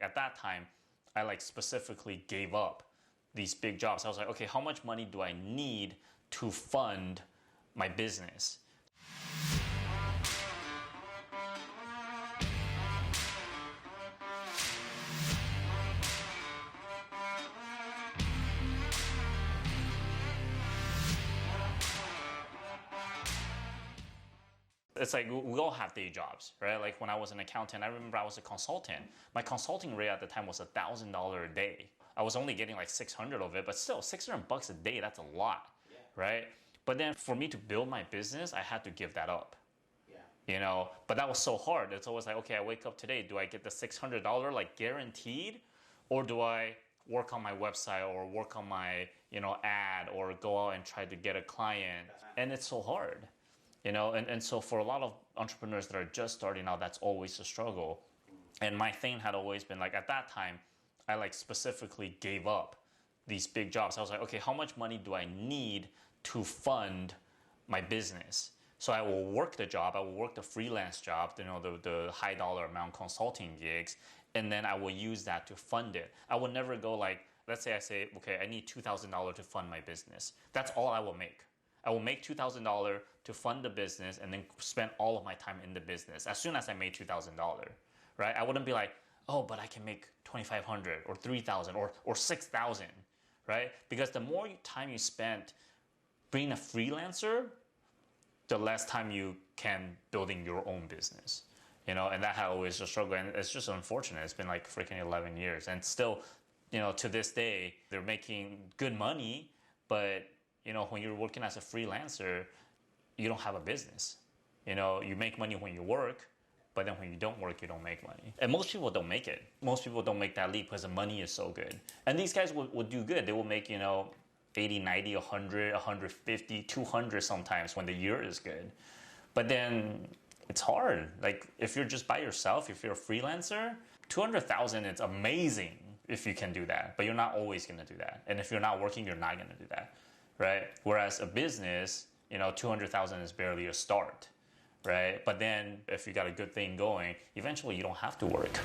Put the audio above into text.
At that time, I like specifically gave up these big jobs. I was like, okay, how much money do I need to fund my business? It's like we all have day jobs, right? Like when I was an accountant, I remember I was a consultant. My consulting rate at the time was $1,000 a day. I was only getting like 600 of it, but still $600 a day, that's a lot, right? But then for me to build my business, I had to give that up. But that was so hard. It's always like, okay, I wake up today, do I get the $600 like guaranteed, or do I work on my website or work on my ad or go out and try to get a client? And it's so hard. And so for a lot of entrepreneurs that are just starting out, that's always a struggle. And my thing had always been like, at that time, I like specifically gave up these big jobs. I was like, okay, how much money do I need to fund my business? So I will work the job, I will work the freelance job, the high dollar amount consulting gigs, and then I will use that to fund it. I will never go like, let's say I say, okay, I need $2,000 to fund my business. That's all I will make. I will make $2,000 to fund the business and then spend all of my time in the business as soon as I made $2,000, right? I wouldn't be like, oh, but I can make $2,500 or $3,000 or $6,000, right? Because the more time you spend being a freelancer, the less time you can building your own business, and that had always a struggle. And it's just unfortunate. It's been like freaking 11 years. And still, to this day, they're making good money, but when you're working as a freelancer, you don't have a business. You make money when you work, but then when you don't work, you don't make money. And most people don't make it. Most people don't make that leap because the money is so good. And these guys would do good. They will make, 80, 90, 100, 150, 200 sometimes when the year is good. But then it's hard. Like if you're just by yourself, if you're a freelancer, 200,000, it's amazing if you can do that. But you're not always going to do that. And if you're not working, you're not going to do that. Right? Whereas a business, 200,000 is barely a start, right? But then if you got a good thing going, eventually you don't have to work.